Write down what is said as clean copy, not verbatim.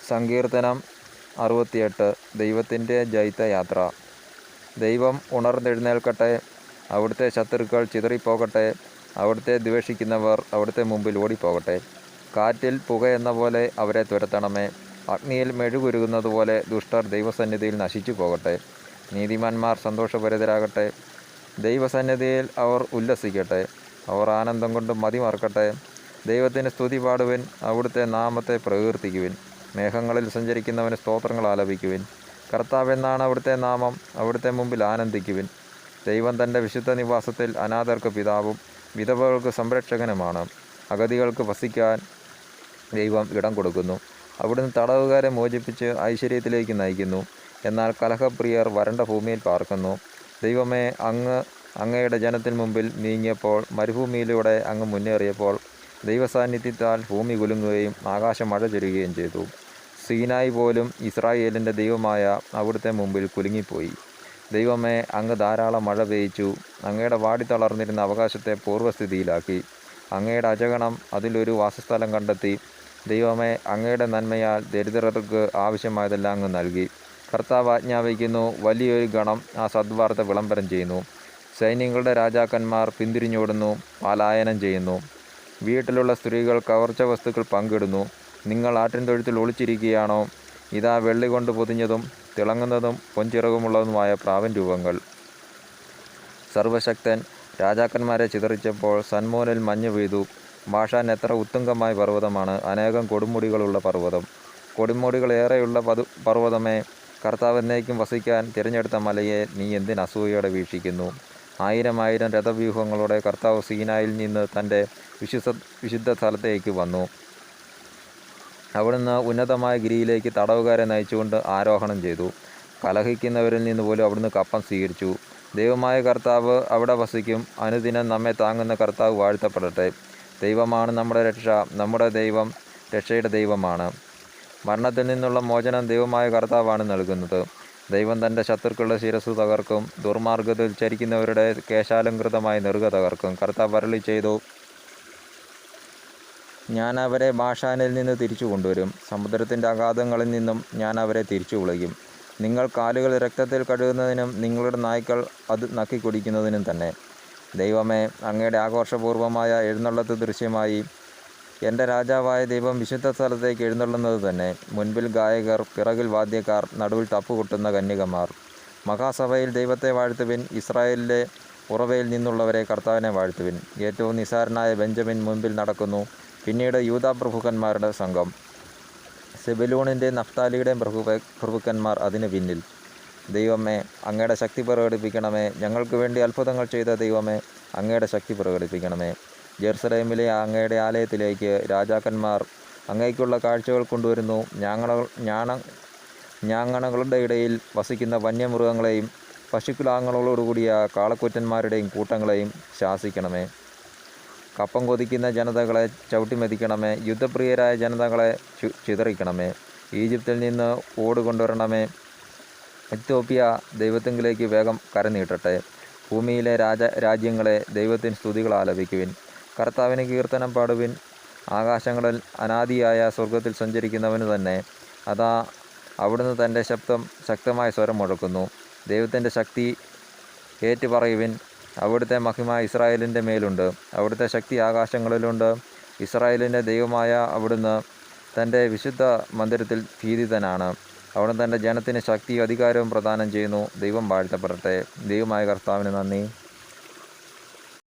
സങ്കീർത്തനം 68. ദൈവത്തിൻ്റെ ജൈത്രയാത്ര. ദൈവം ഉണർന്നെഴുന്നേൽക്കട്ടെ, അവിടുത്തെ ശത്രുക്കൾ ചിതറിപ്പോകട്ടെ, അവിടുത്തെ ദ്വേഷിക്കുന്നവർ അവിടുത്തെ മുമ്പിൽ ഓടിപ്പോകട്ടെ. കാറ്റിൽ പുകയെന്ന പോലെ അവരെ തുരത്തണമേ, അഗ്നിയിൽ മെഴുകുരുകുന്നതുപോലെ ദുഷ്ടർ ദൈവസന്നിധിയിൽ നശിച്ചു പോകട്ടെ. നീതിമാന്മാർ സന്തോഷഭരിതരാകട്ടെ, ദൈവസന്നിധിയിൽ അവർ ഉല്ലസിക്കട്ടെ, അവർ ആനന്ദം കൊണ്ട് മതിമറക്കട്ടെ. ദൈവത്തിന് സ്തുതി പാടുവിൻ, അവിടുത്തെ നാമത്തെ പ്രകീർത്തിക്കുവിൻ. മേഘങ്ങളിൽ സഞ്ചരിക്കുന്നവന് സ്തോത്രങ്ങൾ ആലപിക്കുവിൻ. കർത്താവെന്നാണ് അവിടുത്തെ നാമം, അവിടുത്തെ മുമ്പിൽ ആനന്ദിക്കുവിൻ. ദൈവം തൻ്റെ വിശുദ്ധ നിവാസത്തിൽ അനാഥർക്ക് പിതാവും വിധവകൾക്ക് സംരക്ഷകനുമാണ്. അഗതികൾക്ക് വസിക്കാൻ ദൈവം ഇടം കൊടുക്കുന്നു. അവിടുന്ന് തടവുകാരെ മോചിപ്പിച്ച് ഐശ്വര്യത്തിലേക്ക് നയിക്കുന്നു. എന്നാൽ കലഹപ്രിയർ വരണ്ട ഭൂമിയിൽ പാർക്കുന്നു. ദൈവമേ, അങ്ങയുടെ ജനത്തിന് മുമ്പിൽ നീങ്ങിയപ്പോൾ, മരുഭൂമിയിലൂടെ അങ്ങ് മുന്നേറിയപ്പോൾ, ദൈവസാന്നിധ്യത്താൽ ഭൂമി കുലുങ്ങുകയും ആകാശം മഴ ചൊരിയുകയും ചെയ്തു. സീനായി പോലും ഇസ്രായേലിൻ്റെ ദൈവമായ അവിടുത്തെ മുമ്പിൽ കുലുങ്ങിപ്പോയി. ദൈവമേ, അങ്ങ് ധാരാളം മഴ പെയ്ച്ചു. അങ്ങയുടെ വാടിത്തളർന്നിരുന്ന അവകാശത്തെ പൂർവ്വസ്ഥിതിയിലാക്കി. അങ്ങയുടെ അജഗണം അതിലൊരു വാസസ്ഥലം കണ്ടെത്തി. ദൈവമേ, അങ്ങയുടെ നന്മയാൽ ദരിദ്രർക്ക് ആവശ്യമായതെല്ലാം അങ്ങ് നൽകി. കർത്താവ് ആജ്ഞാപിക്കുന്നു, വലിയൊരു ഗണം ആ സദ്വാർത്ത വിളംബരം ചെയ്യുന്നു. സൈന്യങ്ങളുടെ രാജാക്കന്മാർ പിന്തിരിഞ്ഞോടുന്നു, പലായനം ചെയ്യുന്നു. വീട്ടിലുള്ള സ്ത്രീകൾ കവർച്ച വസ്തുക്കൾ പങ്കിടുന്നു. നിങ്ങൾ ആട്ടിൻതൊഴുത്തിൽ ഒളിച്ചിരിക്കുകയാണോ? ഇതാ വെള്ളി കൊണ്ട് പൊതിഞ്ഞതും തിളങ്ങുന്നതും പൊൻചിറകുമുള്ളതുമായ പ്രാവൻ രൂപങ്ങൾ. സർവശക്തൻ രാജാക്കന്മാരെ ചിതറിച്ചപ്പോൾ സന്മോനിൽ മഞ്ഞ് പെയ്തു. ബാഷാൻ എത്ര ഉത്തുംഗമായ പർവ്വതമാണ്, അനേകം കൊടുമുടികളുള്ള പർവ്വതം. കൊടുമുടികളേറെയുള്ള പർവ്വതമേ, കർത്താവ് എന്നേക്കും വസിക്കാൻ തിരഞ്ഞെടുത്ത മലയെ നീ എന്തിന് അസൂയയോടെ വീക്ഷിക്കുന്നു? 1000 രഥവ്യൂഹങ്ങളോടെ കർത്താവ് സീനായിൽ നിന്ന് തൻ്റെ വിശുദ്ധ സ്ഥലത്തേക്ക് വന്നു. അവിടുന്ന് ഉന്നതമായ ഗിരിയിലേക്ക് തടവുകാരെ നയിച്ചുകൊണ്ട് ആരോഹണം ചെയ്തു. കലഹിക്കുന്നവരിൽ നിന്ന് പോലും അവിടുന്ന് കപ്പം സ്വീകരിച്ചു. ദൈവമായ കർത്താവ് അവിടെ വസിക്കും. അനുദിനം നമ്മെ താങ്ങുന്ന കർത്താവ് വാഴ്ത്തപ്പെടട്ടെ. ദൈവമാണ് നമ്മുടെ രക്ഷ, നമ്മുടെ ദൈവം രക്ഷയുടെ ദൈവമാണ്. മരണത്തിൽ നിന്നുള്ള മോചനം ദൈവമായ കർത്താവാണ് നൽകുന്നത്. ദൈവം തൻ്റെ ശത്രുക്കളുടെ ശിരസ്സു തകർക്കും, ദുർമാർഗത്തിൽ ചരിക്കുന്നവരുടെ കേശാലങ്കൃതമായ നെറുക തകർക്കും. കർത്താവ് അരുളി ചെയ്തു, ഞാൻ അവരെ ബാഷാനിൽ നിന്ന് തിരിച്ചു കൊണ്ടുവരും. സമുദ്രത്തിൻ്റെ അഗാധങ്ങളിൽ നിന്നും ഞാൻ അവരെ തിരിച്ചു വിളിക്കും. നിങ്ങൾ കാലുകൾ രക്തത്തിൽ കഴുകുന്നതിനും നിങ്ങളുടെ നായ്ക്കൾ അത് നക്കിക്കുടിക്കുന്നതിനും തന്നെ. ദൈവമേ, അങ്ങയുടെ ആഘോഷപൂർവമായ എഴുന്നള്ളത്ത് ദൃശ്യമായി. എൻ്റെ രാജാവായ ദൈവം വിശുദ്ധ സ്ഥലത്തേക്ക് എഴുന്നള്ളുന്നത് തന്നെ. മുൻപിൽ ഗായകർ, പിറകിൽ വാദ്യക്കാർ, നടുവിൽ തപ്പുകൊട്ടുന്ന കന്യകമാർ. മഹാസഭയിൽ ദൈവത്തെ വാഴ്ത്തുവിൻ. ഇസ്രായേലിലെ ഉറവയിൽ നിന്നുള്ളവരെ കർത്താവിനെ വാഴ്ത്തുവിൻ. ഏറ്റവും നിസാരനായ ബെഞ്ചമിൻ മുൻപിൽ നടക്കുന്നു. പിന്നീട് യൂദാപ്രഭുക്കന്മാരുടെ സംഘം. സെബലൂണിൻ്റെയും നഫ്താലിയുടെയും പ്രഭുക്കന്മാർ അതിന് പിന്നിൽ. ദൈവമേ, അങ്ങയുടെ ശക്തി പ്രകടിപ്പിക്കണമേ. ഞങ്ങൾക്ക് വേണ്ടി അത്ഭുതങ്ങൾ ചെയ്ത ദൈവമേ, അങ്ങയുടെ ശക്തി പ്രകടിപ്പിക്കണമേ. ജെറുസലേമിലെ അങ്ങയുടെ ആലയത്തിലേക്ക് രാജാക്കന്മാർ അങ്ങേക്കുള്ള കാഴ്ചകൾ കൊണ്ടുവരുന്നു. ഞാങ്ങണകളുടെ ഇടയിൽ വസിക്കുന്ന വന്യമൃഗങ്ങളെയും പശുക്കുലാങ്ങളോടുകൂടിയ കാളക്കുറ്റന്മാരുടെയും കൂട്ടങ്ങളെയും ശാസിക്കണമേ. കപ്പം കൊതിക്കുന്ന ജനതകളെ ചവിട്ടിമെതിക്കണമേ. യുദ്ധപ്രിയരായ ജനതകളെ ചിതറിക്കണമേ. ഈജിപ്തിൽ നിന്ന് ഓടുകൊണ്ടുവരണമേ. എത്യോപ്യ ദൈവത്തിങ്കിലേക്ക് വേഗം കരനീട്ടട്ടെ. ഭൂമിയിലെ രാജ്യങ്ങളെ ദൈവത്തിന് സ്തുതികൾ ആലപിക്കുവിൻ. കർത്താവിന് കീർത്തനം പാടുവിൻ. ആകാശങ്ങളിൽ അനാദിയായ സ്വർഗത്തിൽ സഞ്ചരിക്കുന്നവന് തന്നെ. അതാ, അവിടുന്ന് തൻ്റെ ശക്തമായ സ്വരം മുഴക്കുന്നു. ദൈവത്തിൻ്റെ ശക്തി ഏറ്റുപറയുവിൻ. അവിടുത്തെ മഹിമ ഇസ്രായേലിൻ്റെ മേലുണ്ട്. അവിടുത്തെ ശക്തി ആകാശങ്ങളിലുണ്ട്. ഇസ്രായേലിൻ്റെ ദൈവമായ അവിടുന്ന് തൻ്റെ വിശുദ്ധ മന്ദിരത്തിൽ ഭീതിതനാണ്. അവിടുന്ന് തൻ്റെ ജനത്തിന് ശക്തിയും അധികാരവും പ്രദാനം ചെയ്യുന്നു. ദൈവം വാഴ്ത്തപ്പെടട്ടെ. ദൈവമായ കർത്താവിന് നന്ദി.